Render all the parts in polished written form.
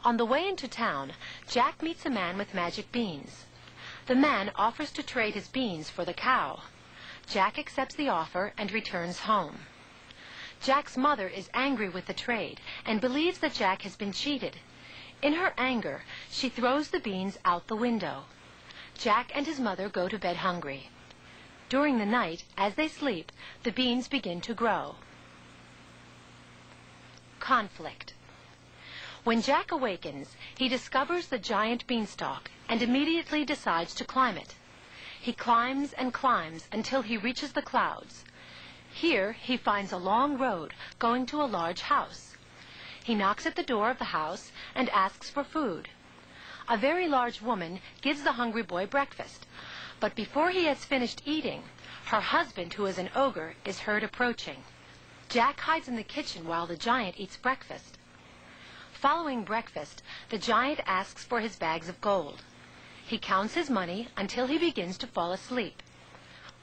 On the way into town, Jack meets a man with magic beans. The man offers to trade his beans for the cow. Jack accepts the offer and returns home. Jack's mother is angry with the trade and believes that Jack has been cheated. In her anger, she throws the beans out the window. Jack and his mother go to bed hungry. During the night, as they sleep, the beans begin to grow. Conflict. When Jack awakens, he discovers the giant beanstalk and immediately decides to climb it. He climbs and climbs until he reaches the clouds. Here he finds a long road going to a large house. He knocks at the door of the house and asks for food. A very large woman gives the hungry boy breakfast, but before he has finished eating, her husband, who is an ogre, is heard approaching. Jack hides in the kitchen while the giant eats breakfast. Following breakfast, the giant asks for his bags of gold. He counts his money until he begins to fall asleep.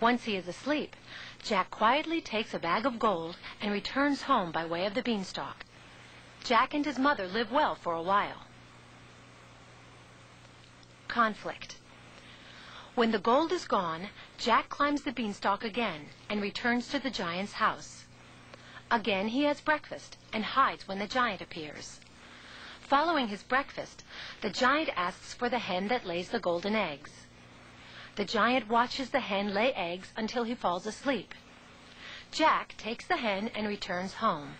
Once he is asleep, Jack quietly takes a bag of gold and returns home by way of the beanstalk. Jack and his mother live well for a while. Conflict. When the gold is gone, Jack climbs the beanstalk again and returns to the giant's house. Again he has breakfast and hides when the giant appears. Following his breakfast, the giant asks for the hen that lays the golden eggs. The giant watches the hen lay eggs until he falls asleep. Jack takes the hen and returns home.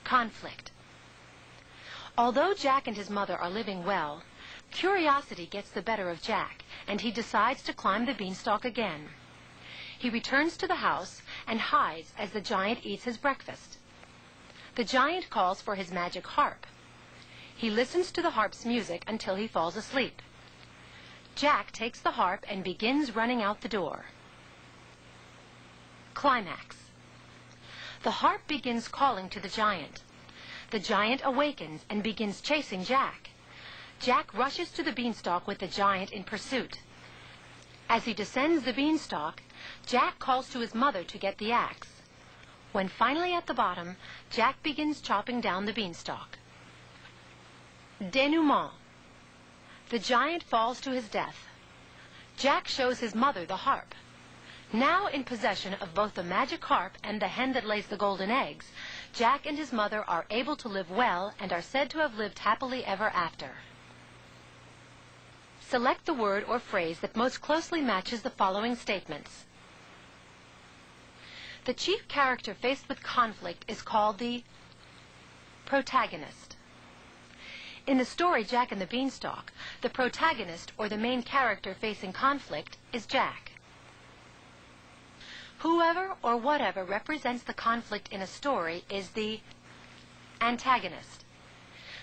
Conflict. Although Jack and his mother are living well, curiosity gets the better of Jack, and he decides to climb the beanstalk again. He returns to the house and hides as the giant eats his breakfast. The giant calls for his magic harp. He listens to the harp's music until he falls asleep. Jack takes the harp and begins running out the door. Climax. The harp begins calling to the giant. The giant awakens and begins chasing Jack. Jack rushes to the beanstalk with the giant in pursuit. As he descends the beanstalk, Jack calls to his mother to get the axe. When finally at the bottom, Jack begins chopping down the beanstalk. Denouement. The giant falls to his death. Jack shows his mother the harp. Now in possession of both the magic harp and the hen that lays the golden eggs, Jack and his mother are able to live well and are said to have lived happily ever after. Select the word or phrase that most closely matches the following statements. The chief character faced with conflict is called the protagonist. In the story Jack and the Beanstalk, the protagonist or the main character facing conflict is Jack. Whoever or whatever represents the conflict in a story is the antagonist.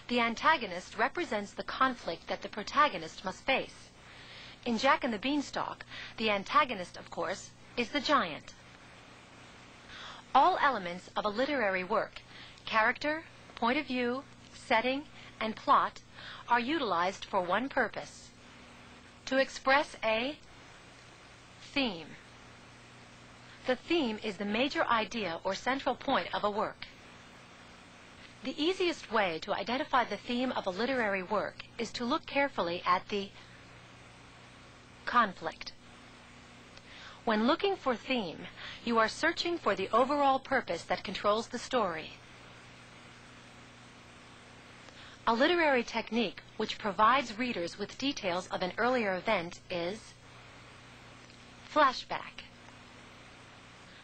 The antagonist represents the conflict that the protagonist must face. In Jack and the Beanstalk, the antagonist, of course, is the giant. All elements of a literary work, character, point of view, setting, and plot, are utilized for one purpose: to express a theme. The theme is the major idea or central point of a work. The easiest way to identify the theme of a literary work is to look carefully at the conflict. When looking for theme, you are searching for the overall purpose that controls the story. A literary technique which provides readers with details of an earlier event is flashback.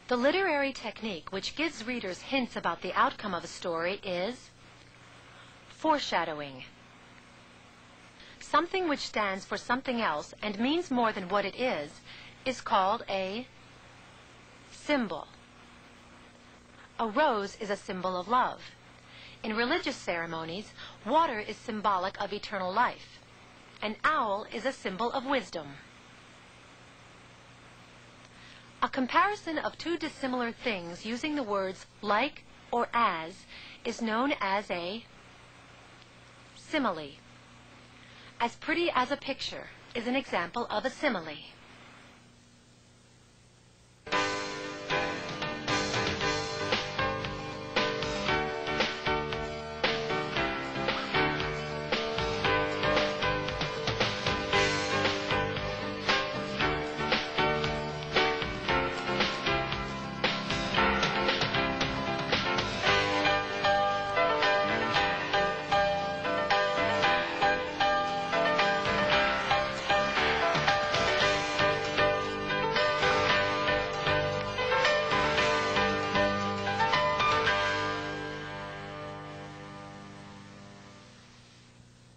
The literary technique which gives readers hints about the outcome of a story is foreshadowing. Something which stands for something else and means more than what it is called a symbol. A rose is a symbol of love. In religious ceremonies, water is symbolic of eternal life. An owl is a symbol of wisdom. A comparison of two dissimilar things using the words like or as is known as a simile. As pretty as a picture is an example of a simile.